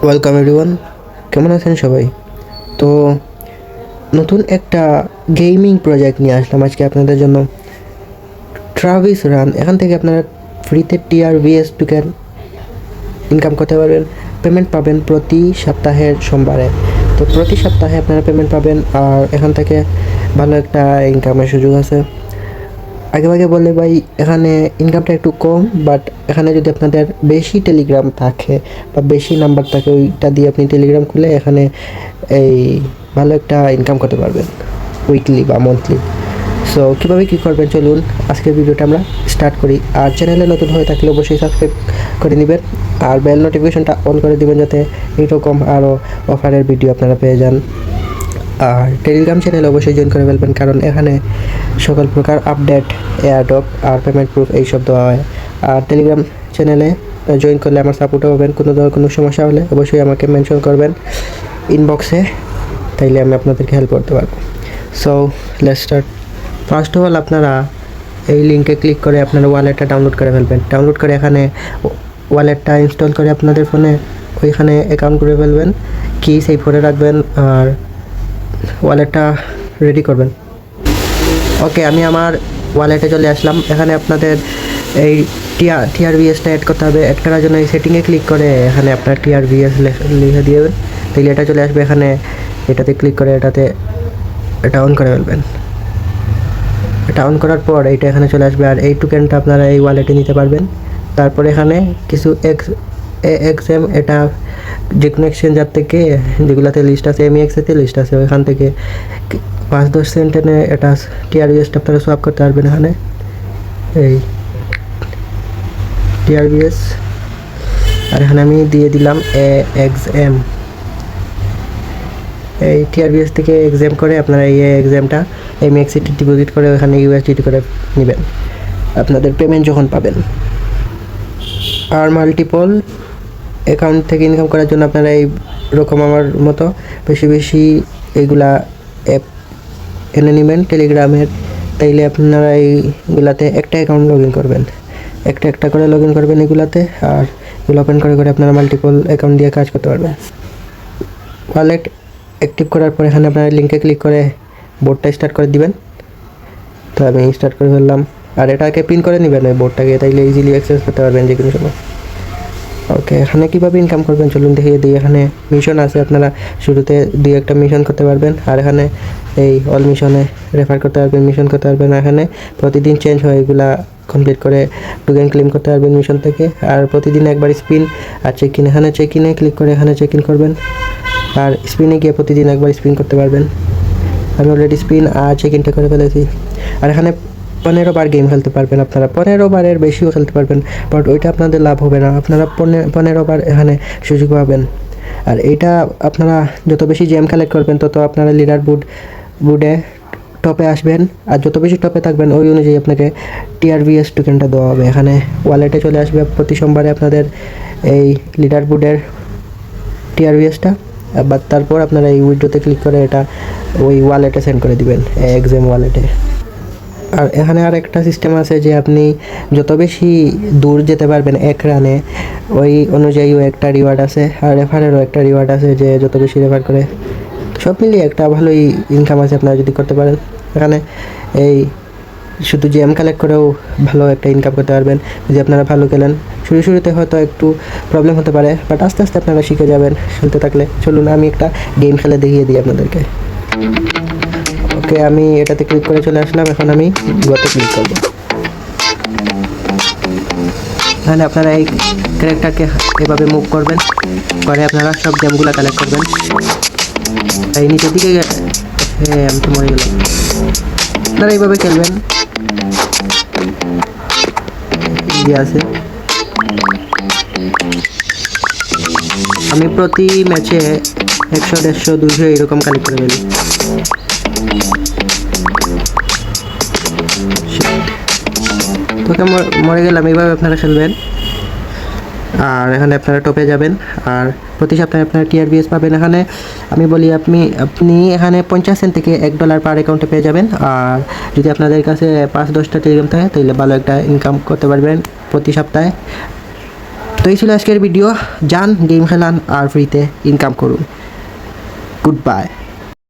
Welcome everyone, কেমন আছেন সবাই? তো নতুন একটা গেমিং প্রজেক্ট নিয়ে আসলাম আজকে আপনাদের জন্য। ট্রাভিস রান, এখান থেকে আপনারা ফ্রিতে TRVS টোকেন ইনকাম করতে পারবেন। পেমেন্ট পাবেন প্রতি সপ্তাহের সোমবারে। তো প্রতি সপ্তাহে আপনারা পেমেন্ট পাবেন, আর এখান থেকে ভালো একটা ইনকামের সুযোগ আছে। আগে বললে ভাই, এখানে ইনকামটা একটু কম, বাট এখানে যদি আপনাদের বেশি টেলিগ্রাম থাকে বা বেশি নাম্বার থাকে, ওইটা দিয়ে আপনি টেলিগ্রাম খুলে এখানে এই ভালো একটা ইনকাম করতে পারবেন উইকলি বা মান্থলি। সো কীভাবে কী করবেন চলুন আজকের ভিডিওটা আমরা স্টার্ট করি। আর চ্যানেলে নতুন হয়ে থাকলে অবশ্যই সাবস্ক্রাইব করে নেবেন আর বেল নোটিফিকেশনটা অন করে দিবেন, যাতে এইরকম আরও অফারের ভিডিও আপনারা পেয়ে যান। আর টেলিগ্রাম চ্যানেল অবশ্যই জয়েন করে ফেলবেন, কারণ এখানে সকল প্রকার আপডেট, এয়ারড্রপ আর পেমেন্ট প্রুফ এইসব দেওয়া হয়। আর টেলিগ্রাম চ্যানেলে জয়েন করলে আমার সাপোর্টও পাবেন। কোনো সমস্যা হলে অবশ্যই আমাকে মেনশন করবেন ইনবক্সে, তাইলে আমি আপনাদেরকে হেল্প করতে পারবো। So let's start. First of all আপনারা এই লিঙ্কে ক্লিক করে আপনারা ওয়ালেটটা ডাউনলোড করে ফেলবেন। ডাউনলোড করে এখানে ওয়ালেটটা ইনস্টল করে আপনাদের ফোনে ওইখানে অ্যাকাউন্ট করে ফেলবেন, কি সেভ করে রাখবেন আর ওয়ালেটটা রেডি করবেন। ওকে, আমি আমার ওয়ালেটে চলে আসলাম। এখানে আপনাদের এই TRVSটা অ্যাড করতে হবে। অ্যাড করার জন্য এই সেটিংয়ে ক্লিক করে এখানে আপনার TRVS লিখে দিয়ে দেবেন, তাইলে এটা চলে আসবে। এখানে এটাতে ক্লিক করে এটা অন করে ফেলবেন। এটা অন করার পর এইটা এখানে চলে আসবে, আর এই টোকেনটা আপনারা এই ওয়ালেটে নিতে পারবেন। তারপর এখানে কিছু এক্সএম, এটা যে কোনো এক্সচেঞ্জার থেকে যেগুলোতে লিস্ট আছে, MEX-এতে লিস্ট আছে, ওইখান থেকে 5-10 সেন্টেনে এটা TRVSটা আপনারা সোয়াপ করতে পারবেন। এখানে এই TRVS, আর এখানে আমি দিয়ে দিলাম AXM। এই TRVS থেকে এক্সাম করে আপনারা এই এক্সামটা MEX-এ ডিপোজিট করে ওখানে USDT করে নেবেন আপনাদের পেমেন্ট যখন পাবেন। আর মাল্টিপল অ্যাকাউন্ট থেকে ইনকাম করার জন্য আপনারা এই রকম আমার মতো বেশি এইগুলা অ্যাপ এনে নেবেন টেলিগ্রামের, তাইলে আপনারা এইগুলাতে একটা অ্যাকাউন্ট লগ ইন করবেন, একটা করে লগ ইন করবেন এগুলাতে। আর এগুলো ওপেন করে আপনারা মাল্টিপল অ্যাকাউন্ট দিয়ে কাজ করতে পারবেন। ওয়ালেট অ্যাক্টিভ করার পর এখানে আপনারা লিঙ্কে ক্লিক করে বোর্ডটা স্টার্ট করে দিবেন। তো আমি স্টার্ট করে ফেললাম, আর এটাকে পিন করে নেবেন ওই বোর্ডটাকে, তাইলে ইজিলি অ্যাক্সেস করতে পারবেন যে কোনো সময়। ওকে, এখানে কীভাবে ইনকাম করবেন চলুন দেখিয়ে দিই। এখানে মিশন আছে, আপনারা শুরুতে 2-1টা মিশন করতে পারবেন, আর এখানে এই অল মিশনে রেফার করতে পারবেন, মিশন করতে পারবেন। এখানে প্রতিদিন চেঞ্জ হয়, এগুলা কমপ্লিট করে টোকেন ক্লেম করতে পারবেন মিশন থেকে। আর প্রতিদিন একবার স্পিন আর চেক ইন, এখানে চেক ইনে ক্লিক করে এখানে চেক ইন করবেন, আর স্পিনে গিয়ে প্রতিদিন একবার স্পিন করতে পারবেন। আমি অলরেডি স্পিন আর চেক ইনটা করে ফেলেছি। আর এখানে 15 বার গেম খেলতে পারবেন আপনারা, 15 বারের বেশিও খেলতে পারবেন, বাট ওইটা আপনাদের লাভ হবে না। আপনারা 15 বার এখানে সুযোগ পাবেন। আর এইটা আপনারা যত বেশি গেম কালেক্ট করবেন তত আপনারা লিডার বুডে টপে আসবেন, আর যত বেশি টপে থাকবেন ওই অনুযায়ী আপনাকে TRVS টোকেনটা দেওয়া হবে। এখানে ওয়ালেটে চলে আসবে প্রতি সোমবারে আপনাদের এই লিডার বুডের TRVSটা। আবার তারপর আপনারা এই উইড্রোতে ক্লিক করে এটা ওই ওয়ালেটে সেন্ড করে দিবেন, এক্সাম ওয়ালেটে। আর এখানে আর একটা সিস্টেম আছে যে আপনি যত বেশি দূর যেতে পারবেন এক রানে, ওই অনুযায়ীও একটা রিওয়ার্ড আছে, আর রেফারেরও একটা রিওয়ার্ড আছে, যে যত বেশি রেফার করে। সব মিলিয়ে একটা ভালোই ইনকাম আছে আপনারা যদি করতে পারেন। এখানে এই শুধু গেম কালেক্ট করেও ভালো একটা ইনকাম করতে পারবেন যদি আপনারা ভালো খেলেন। শুরুতে হয়তো একটু প্রবলেম হতে পারে, বাট আস্তে আস্তে আপনারা শিখে যাবেন খেলতে থাকলে। চলুন আমি একটা গেম খেলে দেখিয়ে দিই আপনাদেরকে। ওকে, আমি এটাতে ক্লিক করে চলে আসলাম। এখন আমি গোতে ক্লিক করব। তাহলে আপনারা এই ক্যারেক্টারকে এভাবে মুভ করবেন, করে আপনারা সব গেমগুলো কালেক্ট করবেন। এই নিচের দিকে আমি তো মরে গেলাম। আপনারা এইভাবে খেলবেন, ইজি আছে। আমি প্রতি ম্যাচে 100, 150, 200 এরকম কালেক্ট করে ফেলি। তোকে মরে গেলাম। এইভাবে আপনারা খেলবেন, আর এখানে আপনারা টপে যাবেন, আর প্রতি সপ্তাহে আপনারা TRVS পাবেন। এখানে আমি বলি আপনি এখানে 50 সেন্ট থেকে $1 পার অ্যাকাউন্টে পেয়ে যাবেন। আর যদি আপনাদের কাছে 5-10টা টেলিগ্রাম থাকে তাহলে ভালো একটা ইনকাম করতে পারবেন প্রতি সপ্তাহে। তো এই ছিল আজকের ভিডিও। যান গেম খেলান আর ফ্রিতে ইনকাম করুন। Good bye.